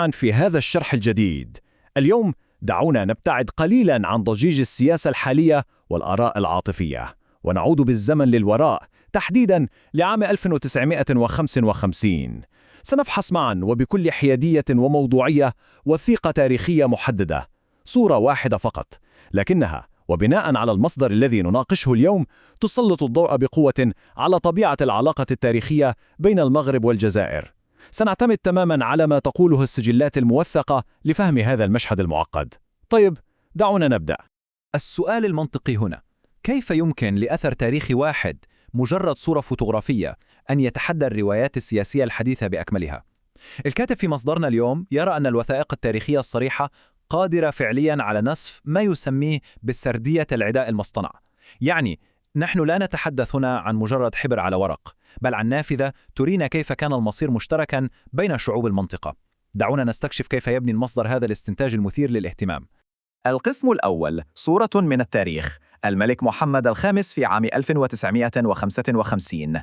في هذا الشرح الجديد. اليوم دعونا نبتعد قليلا عن ضجيج السياسة الحالية والآراء العاطفية، ونعود بالزمن للوراء، تحديدا لعام 1955. سنفحص معا وبكل حيادية وموضوعية وثيقة تاريخية محددة، صورة واحدة فقط، لكنها وبناء على المصدر الذي نناقشه اليوم تسلط الضوء بقوة على طبيعة العلاقة التاريخية بين المغرب والجزائر. سنعتمد تماما على ما تقوله السجلات الموثقة لفهم هذا المشهد المعقد. طيب، دعونا نبدأ. السؤال المنطقي هنا: كيف يمكن لأثر تاريخي واحد، مجرد صورة فوتوغرافية، أن يتحدى الروايات السياسية الحديثة بأكملها؟ الكاتب في مصدرنا اليوم يرى أن الوثائق التاريخية الصريحة قادرة فعليا على نسف ما يسميه بالسردية العداء المصطنع. يعني نحن لا نتحدث هنا عن مجرد حبر على ورق، بل عن نافذة ترينا كيف كان المصير مشتركا بين شعوب المنطقة. دعونا نستكشف كيف يبني المصدر هذا الاستنتاج المثير للاهتمام. القسم الأول: صورة من التاريخ. الملك محمد الخامس في عام 1955.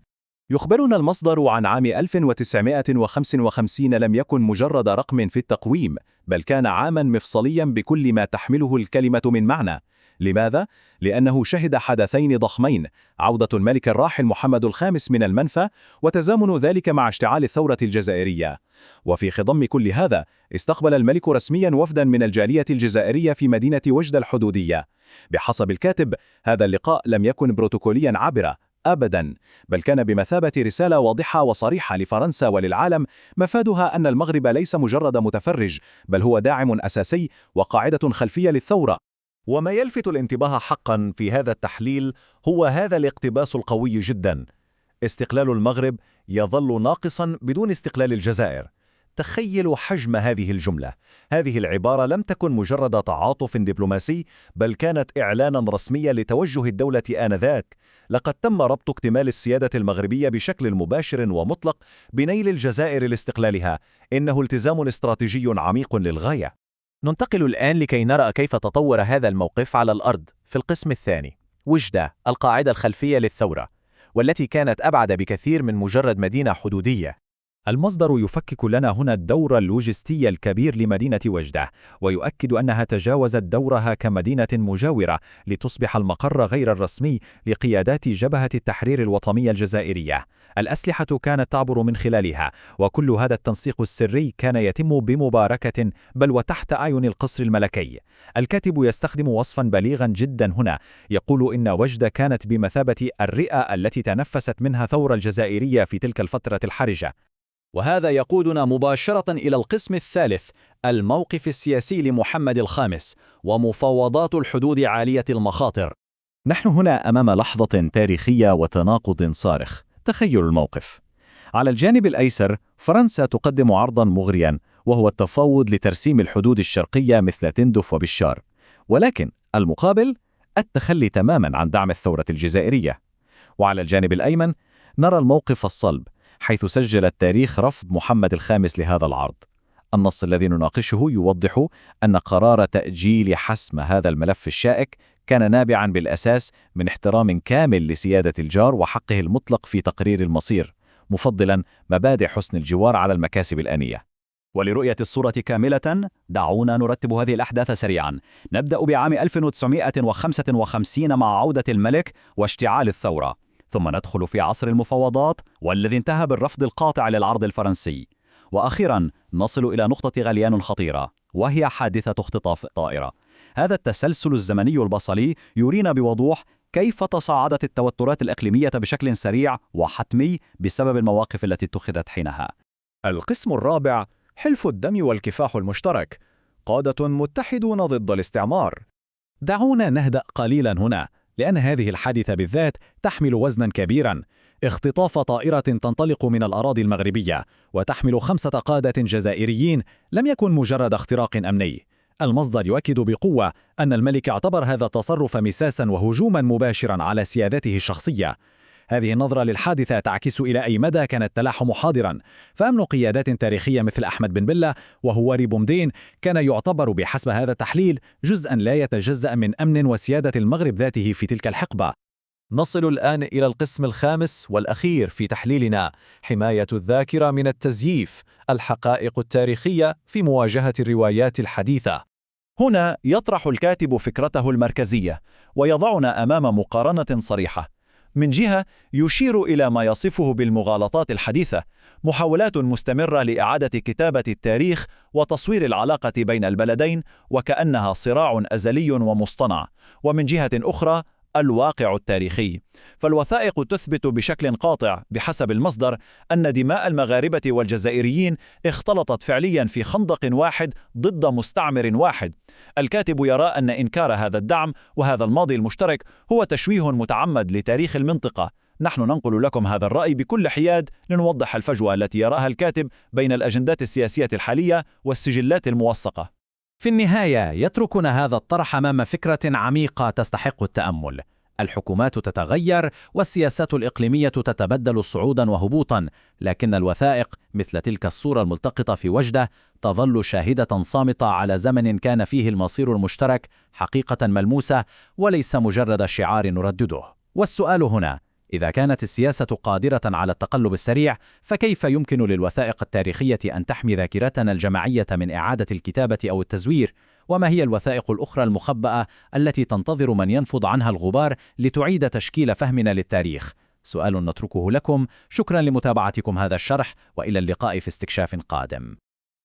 يخبرنا المصدر عن عام 1955 لم يكن مجرد رقم في التقويم، بل كان عاما مفصليا بكل ما تحمله الكلمة من معنى. لماذا؟ لأنه شهد حدثين ضخمين: عودة الملك الراحل محمد الخامس من المنفى، وتزامن ذلك مع اشتعال الثورة الجزائرية. وفي خضم كل هذا استقبل الملك رسميا وفدا من الجالية الجزائرية في مدينة وجدة الحدودية. بحسب الكاتب، هذا اللقاء لم يكن بروتوكوليا عابرا أبدا، بل كان بمثابة رسالة واضحة وصريحة لفرنسا وللعالم، مفادها أن المغرب ليس مجرد متفرج، بل هو داعم أساسي وقاعدة خلفية للثورة. وما يلفت الانتباه حقا في هذا التحليل هو هذا الاقتباس القوي جدا: استقلال المغرب يظل ناقصا بدون استقلال الجزائر. تخيلوا حجم هذه الجملة. هذه العبارة لم تكن مجرد تعاطف دبلوماسي، بل كانت إعلانا رسميا لتوجه الدولة آنذاك. لقد تم ربط اكتمال السيادة المغربية بشكل مباشر ومطلق بنيل الجزائر لاستقلالها. إنه التزام استراتيجي عميق للغاية. ننتقل الآن لكي نرى كيف تطور هذا الموقف على الأرض في القسم الثاني: وجدة، القاعدة الخلفية للثورة، والتي كانت أبعد بكثير من مجرد مدينة حدودية. المصدر يفكك لنا هنا الدور اللوجستي الكبير لمدينة وجدة، ويؤكد أنها تجاوزت دورها كمدينة مجاورة لتصبح المقر غير الرسمي لقيادات جبهة التحرير الوطنية الجزائرية. الأسلحة كانت تعبر من خلالها، وكل هذا التنسيق السري كان يتم بمباركة، بل وتحت أعين القصر الملكي. الكاتب يستخدم وصفا بليغا جدا هنا، يقول إن وجدة كانت بمثابة الرئة التي تنفست منها ثورة الجزائرية في تلك الفترة الحرجة. وهذا يقودنا مباشرة إلى القسم الثالث: الموقف السياسي لمحمد الخامس ومفاوضات الحدود عالية المخاطر. نحن هنا أمام لحظة تاريخية وتناقض صارخ. تخيل الموقف. على الجانب الأيسر فرنسا تقدم عرضا مغريا، وهو التفاوض لترسيم الحدود الشرقية مثل تندف وبشار، ولكن المقابل التخلي تماما عن دعم الثورة الجزائرية. وعلى الجانب الأيمن نرى الموقف الصلب، حيث سجل التاريخ رفض محمد الخامس لهذا العرض. النص الذي نناقشه يوضح أن قرار تأجيل حسم هذا الملف الشائك كان نابعا بالأساس من احترام كامل لسيادة الجار وحقه المطلق في تقرير المصير، مفضلا مبادئ حسن الجوار على المكاسب الآنية. ولرؤية الصورة كاملة، دعونا نرتب هذه الأحداث سريعا. نبدأ بعام 1955 مع عودة الملك واشتعال الثورة، ثم ندخل في عصر المفاوضات والذي انتهى بالرفض القاطع للعرض الفرنسي، وأخيرا نصل إلى نقطة غليان خطيرة، وهي حادثة اختطاف طائرة. هذا التسلسل الزمني البصري يرينا بوضوح كيف تصاعدت التوترات الإقليمية بشكل سريع وحتمي بسبب المواقف التي اتخذت حينها. القسم الرابع: حلف الدم والكفاح المشترك، قادة متحدون ضد الاستعمار. دعونا نهدأ قليلا هنا، لأن هذه الحادثة بالذات تحمل وزنا كبيرا. اختطاف طائرة تنطلق من الأراضي المغربية وتحمل 5 قادة جزائريين لم يكن مجرد اختراق أمني. المصدر يؤكد بقوة أن الملك اعتبر هذا التصرف مساسا وهجوما مباشرا على سيادته الشخصية. هذه النظرة للحادثة تعكس إلى أي مدى كان التلاحم حاضرا، فأمن قيادات تاريخية مثل أحمد بن بلة وهواري بومدين كان يعتبر بحسب هذا التحليل جزءا لا يتجزأ من أمن وسيادة المغرب ذاته في تلك الحقبة. نصل الآن إلى القسم الخامس والأخير في تحليلنا: حماية الذاكرة من التزييف، الحقائق التاريخية في مواجهة الروايات الحديثة. هنا يطرح الكاتب فكرته المركزية ويضعنا أمام مقارنة صريحة. من جهة يشير إلى ما يصفه بالمغالطات الحديثة، محاولات مستمرة لإعادة كتابة التاريخ وتصوير العلاقة بين البلدين وكأنها صراع أزلي ومصطنع. ومن جهة أخرى الواقع التاريخي، فالوثائق تثبت بشكل قاطع بحسب المصدر أن دماء المغاربة والجزائريين اختلطت فعليا في خندق واحد ضد مستعمر واحد. الكاتب يرى أن إنكار هذا الدعم وهذا الماضي المشترك هو تشويه متعمد لتاريخ المنطقة. نحن ننقل لكم هذا الرأي بكل حياد لنوضح الفجوة التي يراها الكاتب بين الأجندات السياسية الحالية والسجلات الموثقة. في النهاية يتركنا هذا الطرح أمام فكرة عميقة تستحق التأمل. الحكومات تتغير والسياسات الإقليمية تتبدل صعودا وهبوطا، لكن الوثائق مثل تلك الصورة الملتقطة في وجدة تظل شاهدة صامتة على زمن كان فيه المصير المشترك حقيقة ملموسة وليس مجرد شعار نردده. والسؤال هنا: إذا كانت السياسة قادرة على التقلب السريع، فكيف يمكن للوثائق التاريخية أن تحمي ذاكرتنا الجماعية من إعادة الكتابة أو التزوير؟ وما هي الوثائق الأخرى المخبأة التي تنتظر من ينفض عنها الغبار لتعيد تشكيل فهمنا للتاريخ؟ سؤال نتركه لكم. شكرا لمتابعتكم هذا الشرح، وإلى اللقاء في استكشاف قادم.